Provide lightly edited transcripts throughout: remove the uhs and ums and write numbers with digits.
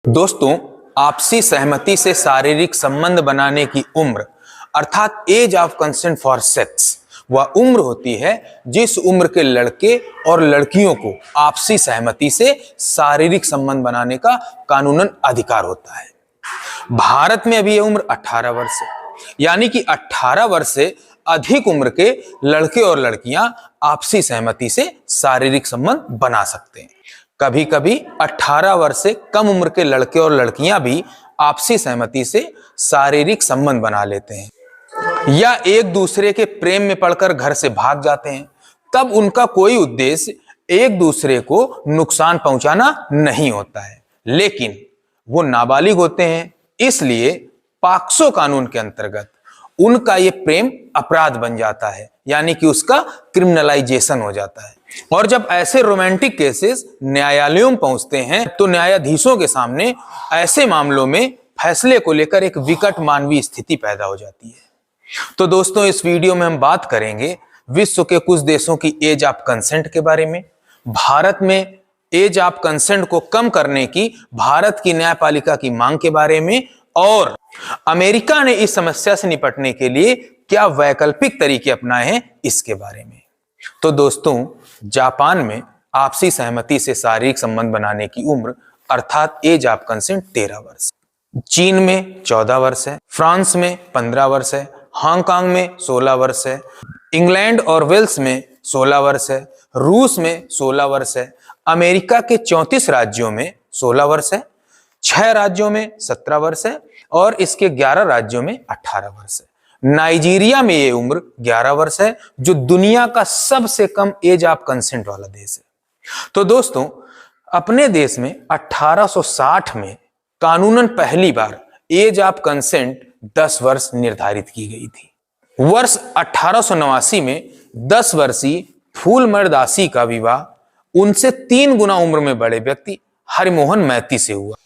दोस्तों, आपसी सहमति से शारीरिक संबंध बनाने की उम्र अर्थात age of consent for sex वह उम्र होती है जिस उम्र के लड़के और लड़कियों को आपसी सहमति से शारीरिक संबंध बनाने का कानूनन अधिकार होता है। भारत में अभी यह उम्र 18 वर्ष है, यानी कि 18 वर्ष से अधिक उम्र के लड़के और लड़कियां आपसी सहमति से शारीरिक संबंध बना सकते हैं। कभी कभी 18 वर्ष से कम उम्र के लड़के और लड़कियां भी आपसी सहमति से शारीरिक संबंध बना लेते हैं या एक दूसरे के प्रेम में पड़कर घर से भाग जाते हैं। तब उनका कोई उद्देश्य एक दूसरे को नुकसान पहुंचाना नहीं होता है, लेकिन वो नाबालिग होते हैं, इसलिए पॉक्सो कानून के अंतर्गत उनका ये प्रेम अपराध बन जाता है, यानी कि उसका क्रिमिनलाइजेशन हो जाता है। और जब ऐसे रोमांटिक केसेस न्यायालयों में पहुंचते हैं तो न्यायाधीशों के सामने ऐसे मामलों में फैसले को लेकर एक विकट मानवीय स्थिति पैदा हो जाती है। तो दोस्तों, इस वीडियो में हम बात करेंगे विश्व के कुछ देशों की एज ऑफ कंसेंट के बारे में, भारत में एज ऑफ कंसेंट को कम करने की भारत की न्यायपालिका की मांग के बारे में, और अमेरिका ने इस समस्या से निपटने के लिए क्या वैकल्पिक तरीके अपनाए हैं इसके बारे में। तो दोस्तों, जापान में आपसी सहमति से शारीरिक संबंध बनाने की उम्र अर्थात एज ऑफ कंसेंट 13 वर्ष, चीन में 14 वर्ष है, फ्रांस में 15 वर्ष है, हांगकांग में 16 वर्ष है, इंग्लैंड और वेल्स में 16 वर्ष है, रूस में 16 वर्ष है, अमेरिका के 34 राज्यों में 16 वर्ष है, 6 राज्यों में 17 वर्ष है और इसके 11 राज्यों में 18 वर्ष है। नाइजीरिया में ये उम्र 11 वर्ष है, जो दुनिया का सबसे कम एज ऑफ कंसेंट वाला देश है। तो दोस्तों, अपने देश में 1860 में कानूनन पहली बार एज ऑफ कंसेंट 10 वर्ष निर्धारित की गई थी। वर्ष 1889 में 10 वर्षीय फूलमरदासी का विवाह उनसे 3 गुना उम्र में बड़े व्यक्ति हरिमोहन मैती से हुआ।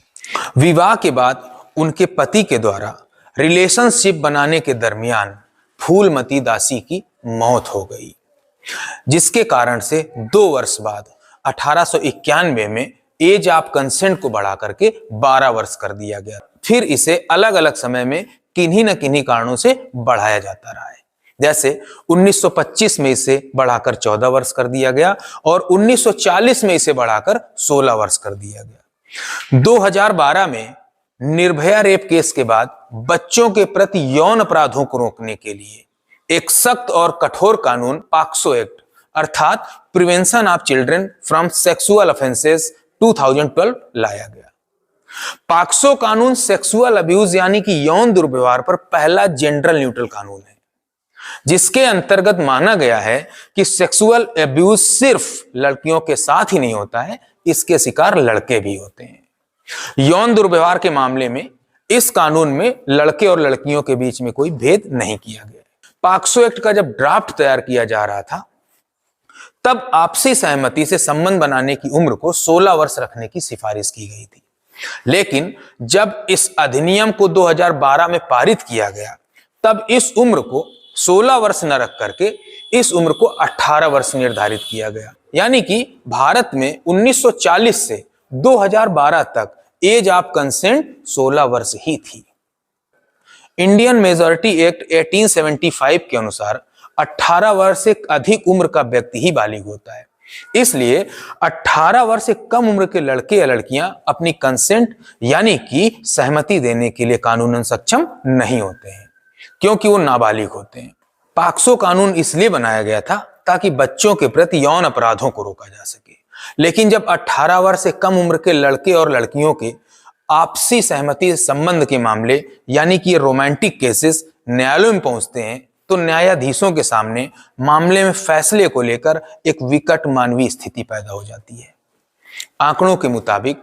विवाह के बाद उनके पति के द्वारा रिलेशनशिप बनाने के दरमियान फूलमती दासी की मौत हो गई, जिसके कारण से 2 वर्ष बाद 1891 में एज ऑफ कंसेंट को बढ़ा करके 12 वर्ष कर दिया गया। फिर इसे अलग अलग समय में किन्हीं न किन्हीं कारणों से बढ़ाया जाता रहा है। जैसे 1925 में इसे बढ़ाकर 14 वर्ष कर दिया गया और 1940 में इसे बढ़ाकर 16 वर्ष कर दिया गया। 2012 में निर्भया रेप केस के बाद बच्चों के प्रति यौन अपराधों को रोकने के लिए एक सख्त और कठोर कानून पॉक्सो एक्ट अर्थात prevention of children from sexual offences 2012 लाया गया। पॉक्सो कानून सेक्सुअल अब्यूज यानी कि यौन दुर्व्यवहार पर पहला जेंडर न्यूट्रल कानून है, जिसके अंतर्गत माना गया है कि सेक्सुअल अब्यूज सिर्फ लड़कियों के साथ ही नहीं होता है, इसके शिकार लड़के भी होते हैं। यौन दुर्व्यवहार के मामले में इस कानून में लड़के और लड़कियों के बीच में कोई भेद नहीं किया गया। पॉक्सो एक्ट का जब ड्राफ्ट तैयार किया जा रहा था, तब आपसी सहमति से संबंध बनाने की उम्र को 16 वर्ष रखने की सिफारिश की गई थी, लेकिन जब इस अधिनियम को 2012 में पारित किया गया, तब इस उम्र को 16 वर्ष न रख करके इस उम्र को 18 वर्ष निर्धारित किया गया। यानी कि भारत में 1940 से 2012 तक एज ऑफ कंसेंट 16 वर्ष ही थी। इंडियन मेजॉरिटी एक्ट 1875 के अनुसार 18 वर्ष से अधिक उम्र का व्यक्ति ही बालिग होता है, इसलिए 18 वर्ष से कम उम्र के लड़के या लड़कियां अपनी कंसेंट यानी कि सहमति देने के लिए कानूनन सक्षम नहीं होते हैं, क्योंकि वो नाबालिग होते हैं। पॉक्सो कानून इसलिए बनाया गया था ताकि बच्चों के प्रति यौन अपराधों को रोका जा सके, लेकिन जब 18 वर्ष से कम उम्र के लड़के और लड़कियों के आपसी सहमति संबंध के मामले यानी कि रोमांटिक केसेस न्यायालयों में पहुंचते हैं, तो न्यायाधीशों के सामने मामले में फैसले को लेकर एक विकट मानवीय स्थिति पैदा हो जाती है। आंकड़ों के मुताबिक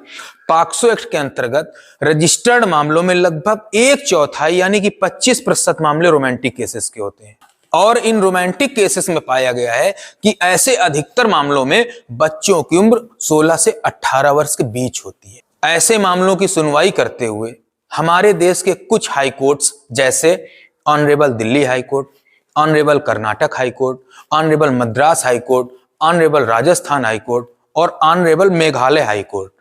पॉक्सो एक्ट के अंतर्गत रजिस्टर्ड मामलों में लगभग 1/4 यानी कि 25% मामले रोमांटिक केसेस के होते हैं, और इन रोमांटिक केसेस में पाया गया है कि ऐसे अधिकतर मामलों में बच्चों की उम्र 16 से 18 वर्ष के बीच होती है। ऐसे मामलों की सुनवाई करते हुए हमारे देश के कुछ हाई कोर्ट्स जैसे honourable Delhi high court, honourable Karnataka high court, honourable Madras high court, honourable Rajasthan high court और ऑनरेबल मेघालय हाई कोर्ट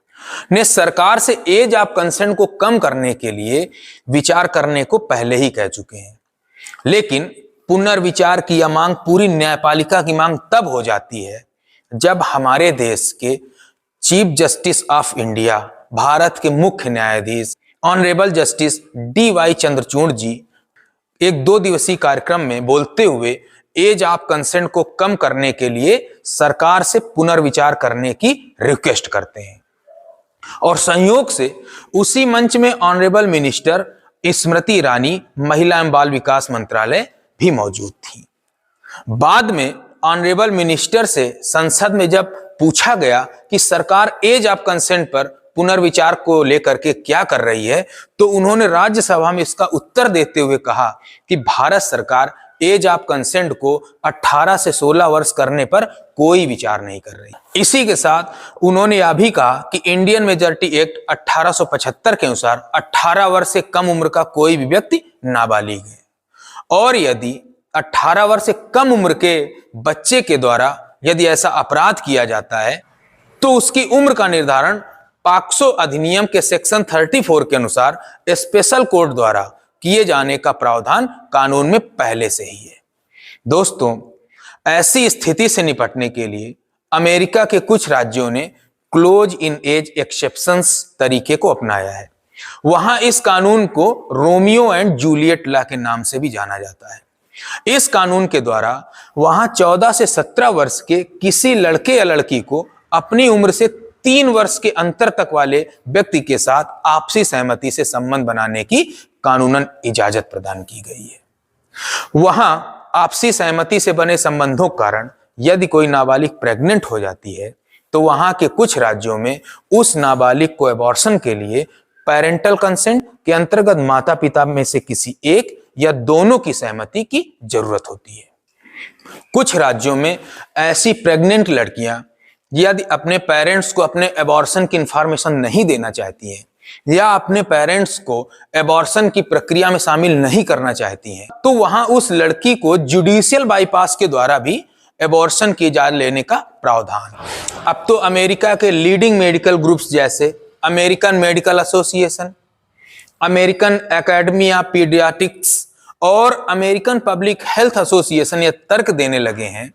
ने सरकार से एज ऑफ कंसेंट को कम करने के लिए विचार करने को पहले ही कह चुके हैं। लेकिन पुनर्विचार की यह मांग पूरी न्यायपालिका की मांग तब हो जाती है जब हमारे देश के chief justice of India, Bharat के मुख्य न्यायाधीश ऑनरेबल जस्टिस DY चंद्रचूड़ जी एक 2 दिवसीय कार्यक्रम में बोलते हुए एज ऑफ कंसेंट को कम करने के लिए सरकार से पुनर्विचार करने की रिक्वेस्ट करते हैं। और संयोग से उसी मंच में ऑनरेबल मिनिस्टर स्मृति ईरानी, महिला एवं बाल विकास मंत्रालय भी मौजूद थी। बाद में ऑनरेबल मिनिस्टर से संसद में जब पूछा गया कि सरकार एज ऑफ कंसेंट पर पुनर्विचार को लेकर के क्या कर रही है, तो उन्होंने राज्यसभा में इसका उत्तर देते हुए कहा कि भारत सरकार एज ऑफ कंसेंट को 18 से 16 वर्ष करने पर कोई विचार नहीं कर रही। इसी के साथ उन्होंने यह भी कहा कि इंडियन मेजॉरिटी एक्ट 1875 के अनुसार 18 वर्ष से कम उम्र का कोई भी व्यक्ति नाबालिग है, और यदि 18 वर्ष से कम उम्र के बच्चे के द्वारा यदि ऐसा अपराध किया जाता है तो उसकी उम्र का निर्धारण पॉक्सो अधिनियम के सेक्शन 34 के अनुसार स्पेशल कोर्ट द्वारा किए जाने का प्रावधान कानून में पहले से ही है। दोस्तों, ऐसी स्थिति से निपटने के लिए अमेरिका के कुछ राज्यों ने क्लोज इन एज एक्सेप्शंस तरीके को अपनाया है। वहां इस कानून को रोमियो एंड जूलियट लॉ के नाम से भी जाना जाता है। इस कानून के द्वारा वहां 14 से 17 वर्ष के किसी लड़के या लड़की को अपनी उम्र से 3 वर्ष के अंतर तक वाले व्यक्ति के साथ आपसी सहमति से संबंध बनाने की कानूनन इजाजत प्रदान की गई है। वहां आपसी सहमति से बने संबंधों के कारण यदि कोई नाबालिग प्रेग्नेंट हो जाती है तो वहां के कुछ राज्यों में उस नाबालिग को एबॉर्शन के लिए पेरेंटल कंसेंट के अंतर्गत माता पिता में से किसी एक या दोनों की सहमति की जरूरत होती है। कुछ राज्यों में ऐसी प्रेग्नेंट लड़कियां यदि अपने पेरेंट्स को अपने एबॉर्शन की इंफॉर्मेशन नहीं देना चाहती हैं या अपने पेरेंट्स को एबॉर्शन की प्रक्रिया में शामिल नहीं करना चाहती हैं, तो वहां उस लड़की को जुडिशियल बाईपास के द्वारा भी एबॉर्शन की इजाजत लेने का प्रावधान। अब तो अमेरिका के लीडिंग मेडिकल ग्रुप्स जैसे American medical association, American academy of paediatrics और अमेरिकन पब्लिक हेल्थ एसोसिएशन यह तर्क देने लगे हैं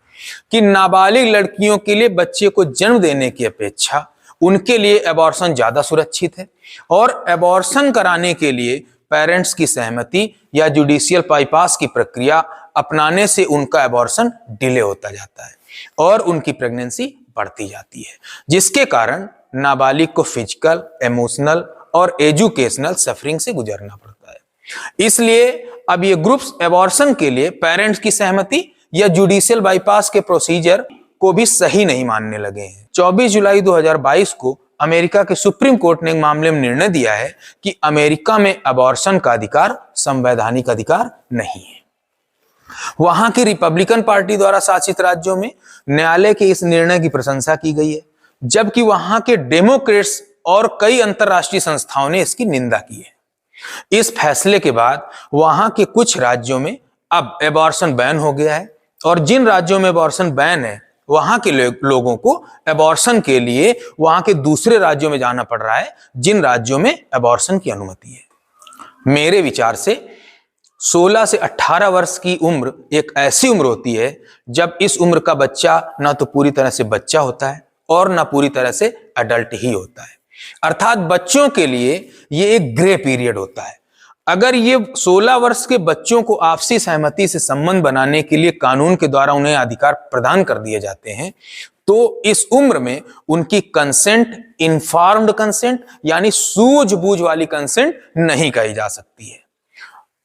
कि नाबालिग लड़कियों के लिए बच्चे को जन्म देने की अपेक्षा उनके लिए एबॉर्शन ज्यादा सुरक्षित है और एबॉर्शन कराने के लिए पेरेंट्स की सहमति या जुडिशियल बाईपास की प्रक्रिया अपनाने से उनका एबॉर्शन डिले होता जाता है और उनकी प्रेगनेंसी बढ़ती जाती है, जिसके कारण नाबालिग को फिजिकल, इमोशनल और एजुकेशनल सफरिंग से गुजरना पड़ता है। इसलिए अब ये ग्रुप्स एबॉर्शन के लिए पेरेंट्स की सहमति या जुडिशियल बाईपास के प्रोसीजर को भी सही नहीं मानने लगे हैं। 24 जुलाई 2022 को अमेरिका के सुप्रीम कोर्ट ने एक मामले में निर्णय दिया है कि अमेरिका में एबॉर्शन का अधिकार संवैधानिक अधिकार नहीं है। वहां की रिपब्लिकन पार्टी द्वारा शासित राज्यों में न्यायालय के इस निर्णय की प्रशंसा की गई है, जबकि वहां के डेमोक्रेट्स और कई अंतरराष्ट्रीय संस्थाओं ने इसकी निंदा की है। इस फैसले के बाद वहां के कुछ राज्यों में अब एबॉर्शन बैन हो गया है और जिन राज्यों में एबॉर्शन बैन है वहां के लोगों को एबॉर्शन के लिए वहां के दूसरे राज्यों में जाना पड़ रहा है जिन राज्यों में एबॉर्शन की अनुमति है। मेरे विचार से 16 से 18 वर्ष की उम्र एक ऐसी उम्र होती है जब इस उम्र का बच्चा ना तो पूरी तरह से बच्चा होता है और ना पूरी तरह से अडल्ट ही होता है, अर्थात बच्चों के लिए ये एक ग्रे पीरियड होता है। अगर ये 16 वर्ष के बच्चों को आपसी सहमति से संबंध बनाने के लिए कानून के द्वारा उन्हें अधिकार प्रदान कर दिए जाते हैं तो इस उम्र में उनकी कंसेंट इन्फॉर्म्ड कंसेंट यानी सूझबूझ वाली कंसेंट नहीं कही जा सकती है।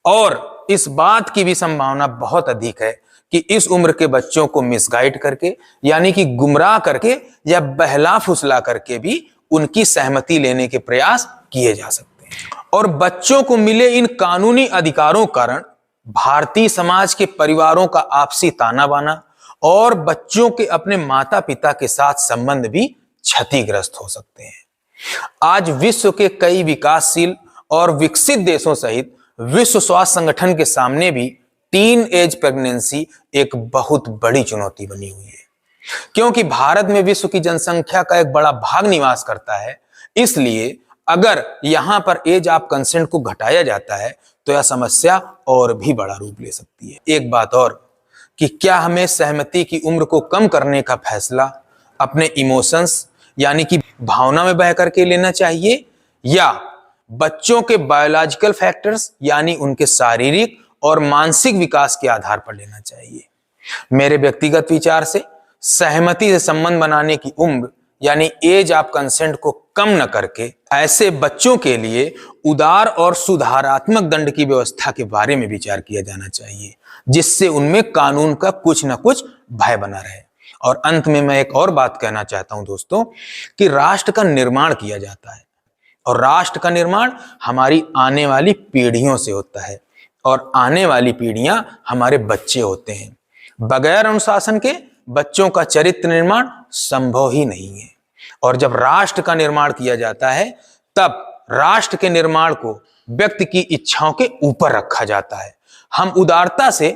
और इस बात की भी संभावना बहुत अधिक है कि इस उम्र के बच्चों को मिसगाइड करके यानी कि गुमराह करके या बहला फुसला करके भी उनकी सहमति लेने के प्रयास किए जा सकते हैं। और बच्चों को मिले इन कानूनी अधिकारों कारण भारतीय समाज के परिवारों का आपसी ताना बाना और बच्चों के अपने माता पिता के साथ संबंध भी क्षतिग्रस्त हो सकते हैं। आज विश्व के कई विकासशील और विकसित देशों सहित विश्व स्वास्थ्य संगठन के सामने भी टीन एज प्रेगनेंसी एक बहुत बड़ी चुनौती बनी हुई है, क्योंकि भारत में विश्व की जनसंख्या का एक बड़ा भाग निवास करता है। इसलिए अगर यहां पर एज ऑफ कंसेंट को घटाया जाता है तो यह समस्या और भी बड़ा रूप ले सकती है। एक बात और कि क्या हमें सहमति की उम्र को कम करने का फैसला अपने इमोशंस यानी कि भावना में बह करके लेना चाहिए या बच्चों के बायोलॉजिकल फैक्टर्स यानी उनके शारीरिक और मानसिक विकास के आधार पर लेना चाहिए। मेरे व्यक्तिगत विचार से सहमति से संबंध बनाने की उम्र यानी एज ऑफ कंसेंट को कम न करके ऐसे बच्चों के लिए उदार और सुधारात्मक दंड की व्यवस्था के बारे में विचार किया जाना चाहिए, जिससे उनमें कानून का कुछ न कुछ भय बना रहे। और अंत में मैं एक और बात कहना चाहता हूं दोस्तों कि राष्ट्र का निर्माण किया जाता है और राष्ट्र का निर्माण हमारी आने वाली पीढ़ियों से होता है और आने वाली पीढ़ियां हमारे बच्चे होते हैं। बगैर अनुशासन के बच्चों का चरित्र निर्माण संभव ही नहीं है। और जब राष्ट्र का निर्माण किया जाता है तब राष्ट्र के निर्माण को व्यक्ति की इच्छाओं के ऊपर रखा जाता है। हम उदारता से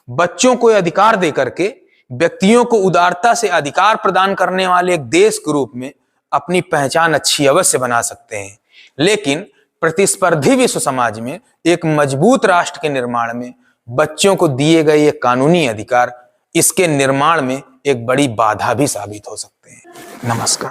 बच्चों को अधिकार देकर के व्यक्तियों को उदारता से अधिकार प्रदान करने वाले एक देश के रूप में अपनी पहचान अच्छी अवश्य बना सकते हैं, लेकिन प्रतिस्पर्धी विश्व समाज में एक मजबूत राष्ट्र के निर्माण में बच्चों को दिए गए ये कानूनी अधिकार इसके निर्माण में एक बड़ी बाधा भी साबित हो सकते हैं। नमस्कार।